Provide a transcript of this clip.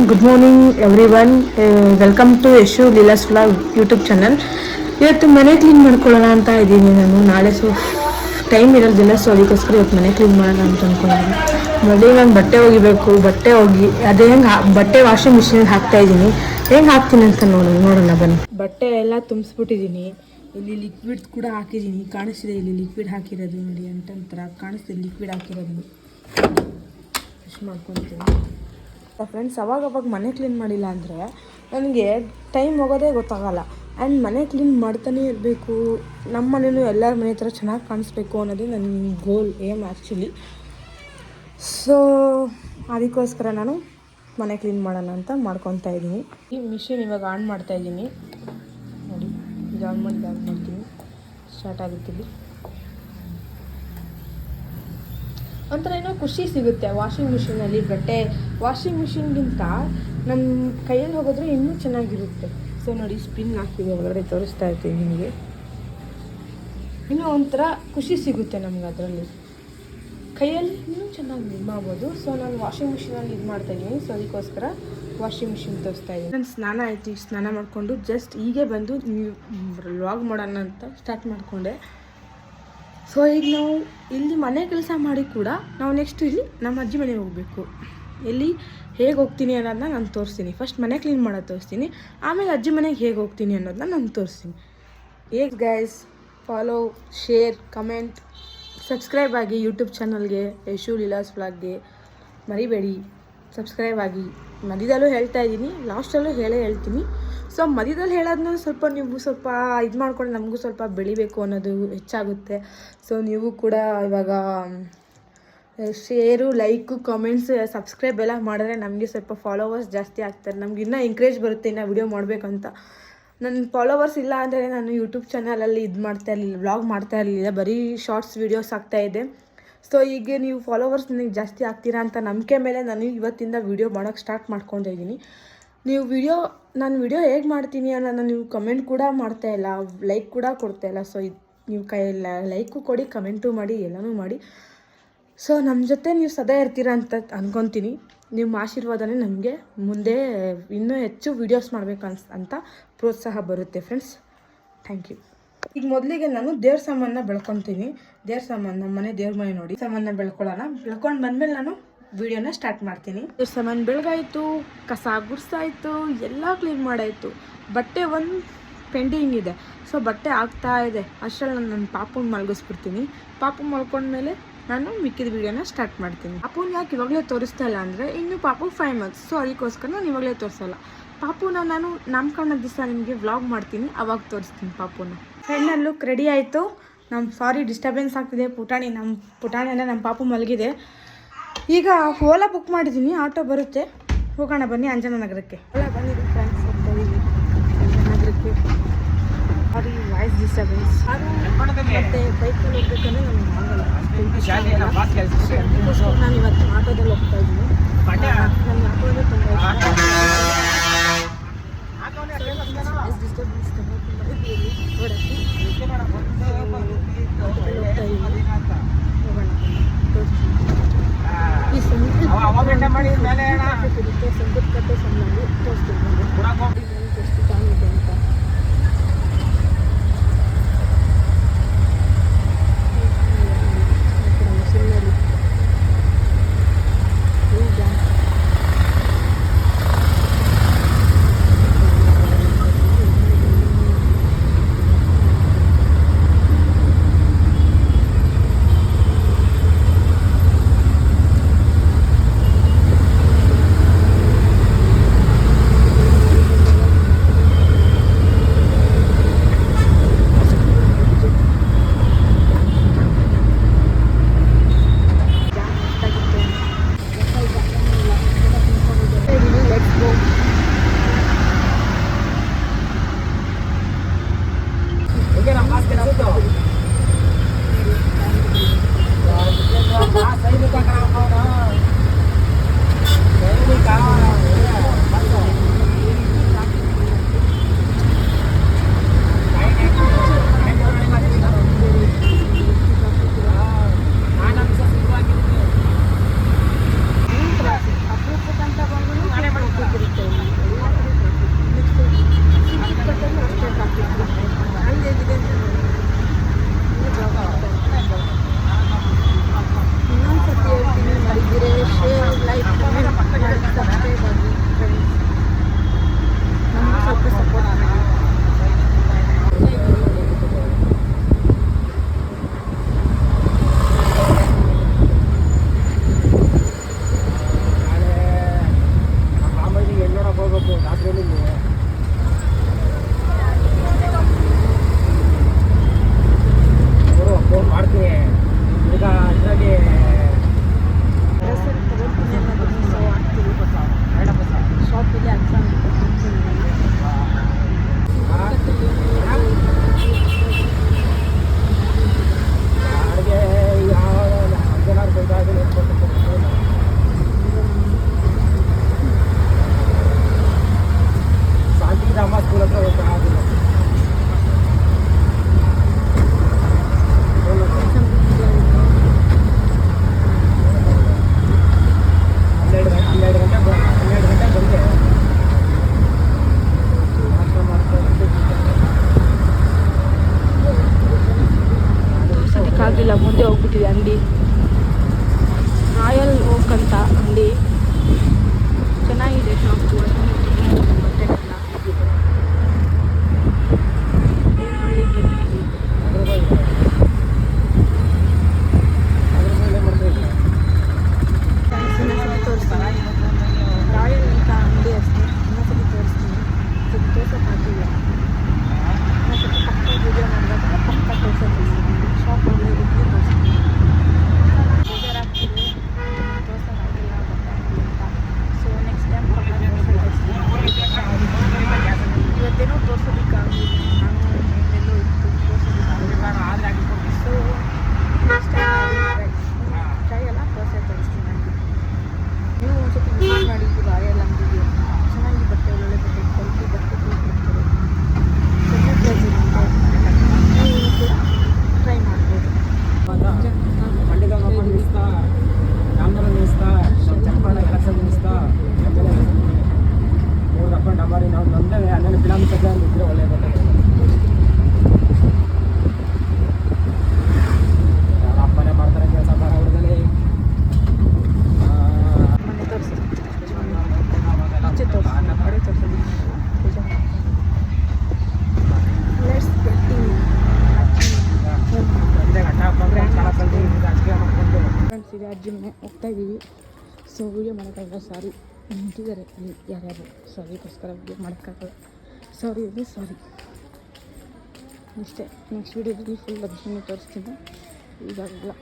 Good morning everyone. Welcome to Yashu Leelas vlog YouTube channel. ಇವತ್ತು ಮನೆ clean ಮಾಡ್ಕೊಳ್ಳೋಣ ಅಂತ ಇದ್ದೀನಿ ನಾನು. ನಾಳೆ ಟೈಮ್ ಇರೋದಿಲ್ಲ, ಸೊ ಅದಕ್ಕೋಸ್ಕರ ಇವತ್ತು ಮನೆ ಕ್ಲೀನ್ ಮಾಡೋಣ ಅಂತ ಅಂದ್ಕೊಂಡಿದ್ದೀನಿ. ನೋಡಿ, ನಾನು ಬಟ್ಟೆ ಒಗಿಬೇಕು. ಅದೇ ಹೆಂಗೆ ಬಟ್ಟೆ ವಾಷಿಂಗ್ ಮಿಷಿನ್ಗೆ ಹಾಕ್ತಾ ಇದ್ದೀನಿ. ಹೆಂಗೆ ಹಾಕ್ತೀನಿ ಅಂತ ನೋಡೋಣ ಬನ್ನಿ. ಬಟ್ಟೆ ಎಲ್ಲ ತುಂಬಿಸ್ಬಿಟ್ಟಿದ್ದೀನಿ. ಇಲ್ಲಿ ಲಿಕ್ವಿಡ್ ಕೂಡ ಹಾಕಿದ್ದೀನಿ. ಕಾಣಿಸ್ತಿದೆ ಇಲ್ಲಿ ಲಿಕ್ವಿಡ್ ಹಾಕಿರೋದು ನೋಡಿ, ಅಂತರ ಕಾಣಿಸ್ತಿದೆ ಲಿಕ್ವಿಡ್ ಹಾಕಿರೋದು. ವಾಶ್ ಮಾಡ್ಕೊತೀನಿ ಫ್ರೆಂಡ್ಸ್. ಅವಾಗ ಮನೆ ಕ್ಲೀನ್ ಮಾಡಿಲ್ಲ ಅಂದರೆ ನನಗೆ ಟೈಮ್ ಹೋಗೋದೇ ಗೊತ್ತಾಗಲ್ಲ. ಆ್ಯಂಡ್ ಮನೆ ಕ್ಲೀನ್ ಮಾಡ್ತಾನೆ ಇರಬೇಕು. ನಮ್ಮ ಮನೇನು ಎಲ್ಲರ ಮನೆ ಥರ ಚೆನ್ನಾಗಿ ಕಾಣಿಸ್ಬೇಕು ಅನ್ನೋದು ನನ್ನ ಗೋಲ್, ಏಮ್ ಆ್ಯಕ್ಚುಲಿ. ಸೊ ಅದಕ್ಕೋಸ್ಕರ ನಾನು ಮನೆ ಕ್ಲೀನ್ ಮಾಡೋಣ ಅಂತ ಮಾಡ್ಕೊತಾ ಇದ್ದೀನಿ. ಈ ಮಿಷಿನ್ ಇವಾಗ ಆನ್ ಮಾಡ್ತಾಯಿದ್ದೀನಿ ನೋಡಿ. ಇದು ಆನ್ ಮಾಡ್ತೀನಿ. ಸ್ಟಾರ್ಟ್ ಆಗುತ್ತಿಲ್ಲಿ ಒಂಥರ ಏನೋ ಖುಷಿ ಸಿಗುತ್ತೆ ವಾಷಿಂಗ್ ಮಿಷಿನಲ್ಲಿ. ವಾಷಿಂಗ್ ಮಿಷಿನ್ಗಿಂತ ನಮ್ಮ ಕೈಯಲ್ಲಿ ಹೋಗೋದ್ರೆ ಇನ್ನೂ ಚೆನ್ನಾಗಿರುತ್ತೆ. ಸೊ ನೋಡಿ, ಸ್ಪಿನ್ ಹಾಕಿದೆ ಒಳಗಡೆ, ತೋರಿಸ್ತಾ ಇರ್ತೀನಿ ನಿಮಗೆ. ಇನ್ನೂ ಒಂಥರ ಖುಷಿ ಸಿಗುತ್ತೆ ನಮ್ಗೆ ಅದರಲ್ಲಿ. ಕೈಯಲ್ಲಿ ಇನ್ನೂ ಚೆನ್ನಾಗಿ ಮಾಡ್ಬೋದು. ಸೊ ನಾನು ವಾಷಿಂಗ್ ಮಿಷಿನಲ್ಲಿ ಇದು ಮಾಡ್ತಾಯಿದ್ದೀನಿ. ಸೊ ಅದಕ್ಕೋಸ್ಕರ ವಾಷಿಂಗ್ ಮಿಷಿನ್ ತೋರಿಸ್ತಾ ಇದ್ದೀನಿ. ನಾನು ಸ್ನಾನ ಆಯಿತು. ಸ್ನಾನ ಮಾಡಿಕೊಂಡು ಜಸ್ಟ್ ಹೀಗೆ ಬಂದು ವ್ಲಾಗ್ ಮಾಡೋಣ ಅಂತ ಸ್ಟಾರ್ಟ್ ಮಾಡಿಕೊಂಡೆ. ಸೊ ಈಗ ನಾವು ಇಲ್ಲಿ ಮನೆ ಕೆಲಸ ಮಾಡಿ ಕೂಡ ನಾವು ನೆಕ್ಸ್ಟ್ ಇಲ್ಲಿ ನಮ್ಮ ಅಜ್ಜಿ ಮನೆಗೆ ಹೋಗಬೇಕು. ಎಲ್ಲಿ ಹೇಗೆ ಹೋಗ್ತೀನಿ ಅನ್ನೋದನ್ನ ನಾನು ತೋರಿಸ್ತೀನಿ. ಫಸ್ಟ್ ಮನೆ ಕ್ಲೀನ್ ಮಾಡೋದು ತೋರಿಸ್ತೀನಿ, ಆಮೇಲೆ ಅಜ್ಜಿ ಮನೆಗೆ ಹೇಗೆ ಹೋಗ್ತೀನಿ ಅನ್ನೋದನ್ನ ನಾನು ತೋರಿಸ್ತೀನಿ. ಹೇಗೆ guys, follow, share, comment, subscribe ಆಗಿ ಯೂಟ್ಯೂಬ್ ಚಾನಲ್ಗೆ, ಯಶು ಲೀಲಾಸ್ ವ್ಲಾಗ್ಗೆ ಮರಿಬೇಡಿ. ಸಬ್ಸ್ಕ್ರೈಬ್ ಆಗಿ. ಮಧ್ಯದಲ್ಲೂ ಹೇಳ್ತಾ ಇದ್ದೀನಿ, ಲಾಸ್ಟಲ್ಲೂ ಹೇಳ್ತೀನಿ. ಸೊ ಮಧ್ಯದಲ್ಲಿ ಹೇಳೋದನ್ನ ಸ್ವಲ್ಪ ನೀವು ಸ್ವಲ್ಪ ಇದು ಮಾಡ್ಕೊಂಡು ನಮಗೂ ಸ್ವಲ್ಪ ಬೆಳಿಬೇಕು ಅನ್ನೋದು ಹೆಚ್ಚಾಗುತ್ತೆ. ಸೊ ನೀವು ಕೂಡ ಇವಾಗ ಶೇರು, ಲೈಕು, ಕಾಮೆಂಟ್ಸ್, ಸಬ್ಸ್ಕ್ರೈಬ್ ಎಲ್ಲ ಮಾಡಿದ್ರೆ ನಮಗೆ ಸ್ವಲ್ಪ ಫಾಲೋವರ್ಸ್ ಜಾಸ್ತಿ ಆಗ್ತಾರೆ. ನಮ್ಗೆ ಇನ್ನೂ ಎಂಕರೇಜ್ ಬರುತ್ತೆ ಇನ್ನೂ ವಿಡಿಯೋ ಮಾಡಬೇಕಂತ. ನನ್ನ ಫಾಲೋವರ್ಸ್ ಇಲ್ಲ ಅಂದರೆ ನಾನು ಯೂಟ್ಯೂಬ್ ಚಾನಲಲ್ಲಿ ಇದು ಮಾಡ್ತಾ ಇರಲಿಲ್ಲ, ವ್ಲಾಗ್ ಮಾಡ್ತಾ ಇರಲಿಲ್ಲ, ಬರೀ ಶಾರ್ಟ್ಸ್ ವೀಡಿಯೋಸ್ ಆಗ್ತಾಯಿದೆ. ಸೊ ಈಗ ನೀವು ಫಾಲೋವರ್ಸ್ ನನಗೆ ಜಾಸ್ತಿ ಆಗ್ತೀರಾ ಅಂತ ನಂಬಿಕೆ ಮೇಲೆ ನಾನು ಇವತ್ತಿಂದ ವೀಡಿಯೋ ಮಾಡೋಕ್ಕೆ ಸ್ಟಾರ್ಟ್ ಮಾಡ್ಕೊಂಡಿದ್ದೀನಿ. ನೀವು ನಾನು ವಿಡಿಯೋ ಹೇಗೆ ಮಾಡ್ತೀನಿ ಅನ್ನೋದನ್ನ ನೀವು ಕಮೆಂಟ್ ಕೂಡ ಮಾಡ್ತಾಯಿಲ್ಲ, ಲೈಕ್ ಕೂಡ ಕೊಡ್ತಾಯಿಲ್ಲ. ಸೊ ಇದು ನೀವು ಲೈಕು ಕೊಡಿ, ಕಮೆಂಟು ಮಾಡಿ, ಎಲ್ಲನೂ ಮಾಡಿ. ಸೊ ನಮ್ಮ ಜೊತೆ ನೀವು ಸದಾ ಇರ್ತೀರಾ ಅಂತ ಅಂದ್ಕೊತೀನಿ. ನಿಮ್ಮ ಆಶೀರ್ವಾದನೇ ನಮಗೆ ಮುಂದೆ ಇನ್ನೂ ಹೆಚ್ಚು ವೀಡಿಯೋಸ್ ಮಾಡಬೇಕು ಅಂತ ಪ್ರೋತ್ಸಾಹ ಬರುತ್ತೆ ಫ್ರೆಂಡ್ಸ್. Thank you. ಈಗ ಮೊದಲಿಗೆ ನಾನು ದೇವ್ರ ಸಾಮಾನ ಬೆಳ್ಕೊತೀನಿ. ದೇವ್ರ ಸಾಮಾನು, ನಮ್ಮ ಮನೆ ದೇವ್ರ ಮನೆ ನೋಡಿ, ಸಾಮಾನ ಬೆಳ್ಕೊಳ್ಳೋಣ. ಬೆಳ್ಕೊಂಡು ಬಂದಮೇಲೆ ನಾನು ವಿಡಿಯೋನ ಸ್ಟಾರ್ಟ್ ಮಾಡ್ತೀನಿ. ದೇವ್ರ ಸಾಮಾನು ಬೆಳಗಾಯಿತು, ಕಸ ಗುಡ್ಸಾಯಿತು, ಎಲ್ಲ ಕ್ಲೀನ್ ಮಾಡಾಯಿತು. ಬಟ್ಟೆ ಒಂದು ಪೆಂಡಿಂಗ್ ಇದೆ. ಸೊ ಬಟ್ಟೆ ಆಗ್ತಾ ಇದೆ. ಅಷ್ಟರಲ್ಲಿ ನನ್ನ ಪಾಪುನ ಮಲಗಿಸ್ಬಿಡ್ತೀನಿ. ಪಾಪು ಮಲ್ಕೊಂಡ್ಮೇಲೆ ನಾನು ಮಿಕ್ಕಿದ ವಿಡಿಯೋನ ಸ್ಟಾರ್ಟ್ ಮಾಡ್ತೀನಿ. ಪಾಪುನ ಯಾಕೆ ಇವಾಗಲೇ ತೋರಿಸ್ತಾ ಇಲ್ಲ ಅಂದರೆ ಇನ್ನೂ ಪಾಪು 5 months. ಸೊ ಅದಕ್ಕೋಸ್ಕರ ನಾನು ಇವಾಗಲೇ ತೋರಿಸಲ್ಲ. ಪಾಪುನ ನಾನು ನಾಮಕರಣ ದಿವಸ ನಿಮಗೆ ವ್ಲಾಗ್ ಮಾಡ್ತೀನಿ, ಅವಾಗ ತೋರಿಸ್ತೀನಿ ಪಾಪುನ. ಹೆಣ್ಣಲ್ಲೂ ರೆಡಿ ಆಯಿತು. ಸಾರಿ ಡಿಸ್ಟರ್ಬೆನ್ಸ್ ಆಗ್ತಿದೆ. ನಮ್ಮ ಪುಟಾಣಿ ಅಂದರೆ ನಮ್ಮ ಪಾಪು ಮಲಗಿದೆ. ಈಗ ಓಲಾ ಬುಕ್ ಮಾಡಿದ್ದೀನಿ, ಆಟೋ ಬರುತ್ತೆ. ಹೋಗೋಣ ಬನ್ನಿ ಅಂಜನಾ ನಗರಕ್ಕೆ. ಓಲಾ ಬಂದಿದ್ದೀನಿ ಫ್ರೆಂಡ್ಸ್, ಹೋಗ್ತಾಯಿದ್ದೀವಿ ಅಂಜನಾ ನಗರಕ್ಕೆ. ಸಾರಿ ವಾಯ್ಸ್ ಡಿಸ್ಟರ್ಬೆನ್ಸ್. ಮತ್ತು ಬೈಕಲ್ಲಿ ಹೋಗ್ಬೇಕಂದ್ರೆ ನಮ್ಗೆ ಆಗಲ್ಲ, ಅದಕ್ಕೋಸ್ಕರ ನಾನು ಇವತ್ತು ಆಟೋದಲ್ಲಿ ಹೋಗ್ತಾ ಇದ್ದೀನಿ. ನನ್ನ ಆಟೋದೇ ತುಂಬ ವಾಯ್ಸ್ ಡಿಸ್ಟರ್ಬೆನ್ಸ್ ಸಂಗೀತ ಸಂಬಂಧಿ ತೋರಿಸ್ತೀನಿ ಎಷ್ಟು ಚೆನ್ನಾಗಿದೆ ಅಂತ. ರಾಯಲ್ ಅಂತ ಅಂಗಡಿ ಅಷ್ಟೇ ಇನ್ನೊಂದ್ಸತಿ ತೋರಿಸ್ತೀನಿ ತೋರ್ಸೋಕ್ಕಾಗಿಲ್ಲ ಇನ್ನೊಂದ್ಸತಿ ಪಕ್ಕ ವಿಡಿಯೋ ಮಾಡಿದಾಗ ಪಕ್ಕ ತೋರ್ಸೋದು ಶಾಪ್ ಒಳ್ಳೆ ಇಡ್ಲಿ ತೋರಿಸ್ತೀನಿ ಬೇಜಾರಾಗ್ತಿದೆ ತೋರ್ಸೋಕ್ಕಾಗಿಲ್ಲ ಗೊತ್ತಾಗ್ತಿಲ್ಲ ಅಂತ ಸೊ ನೆಕ್ಸ್ಟ್ ಟೈಮ್ ಇವತ್ತೇನೋ ತೋರ್ಸೋದಕ್ಕಾಗಲಿಲ್ಲ ನಾನು ಎಲ್ಲೋ ಇತ್ತು ತೋರ್ಸೋದಕ್ಕಾಗಲಿಲ್ಲ ಸೊ ನೆಕ್ಸ್ಟ್ ಟೈಮ್ ಟ್ರೈ ಎಲ್ಲ ತೋರಿಸ್ತೀನಿ ನನಗೆ ನೀವು ಒಂದ್ಸತಿ ವಿಸಿಟ್ ಮಾಡಿದ್ದು ರಾಯಲ್ ಅಂಗಡಿಗೆ ಚೆನ್ನಾಗಿ ಬಟ್ಟೆ ಒಳ್ಳೊಳ್ಳೆ ಬಟ್ಟೆ ಕ್ವಾಲಿಟಿ ಬಟ್ಟೆ ಕೊಡ್ತಾರೆ ಕಡಿಮೆ ಪ್ರೈಸ್ ಇರುತ್ತೆ ನೀವು ಕೂಡ ಟ್ರೈ ಮಾಡ್ಬೋದು ಮನೆ ತೋರಿಸ್ತೀನಿ ಈಚೆ ತೋರಿಸ್ತೀನಿ ಕಡೆ ತೋರಿಸೋದು ಲೆಟ್ಸ್ ಫ್ರೆಂಡ್ಸ್ ಇದೆ ಅಜ್ಜಿ ಮನೆ ಹೋಗ್ತಾ ಇದ್ದೀವಿ ಸೊ ವೀಡಿಯೋ ಮಾಡೋಕ್ಕಾಗಲ್ಲ ಸಾರಿ ನಿಂತಿದ್ದಾರೆ ಅಲ್ಲಿ ಯಾರ್ಯಾರು ಸಾರಿಗೋಸ್ಕರ ವೀಡಿಯೋ ಮಾಡೋಕ್ಕಾಗಲ್ಲ ಸಾರಿ ಅಂದರೆ ಸಾರಿ ಇಷ್ಟೇ ನೆಕ್ಸ್ಟ್ ವೀಡಿಯೋದಲ್ಲಿ ಫುಲ್ ಲಕ್ಷಣ ತೋರಿಸ್ತೀನಿ ಈಗಾಗಲ್ಲ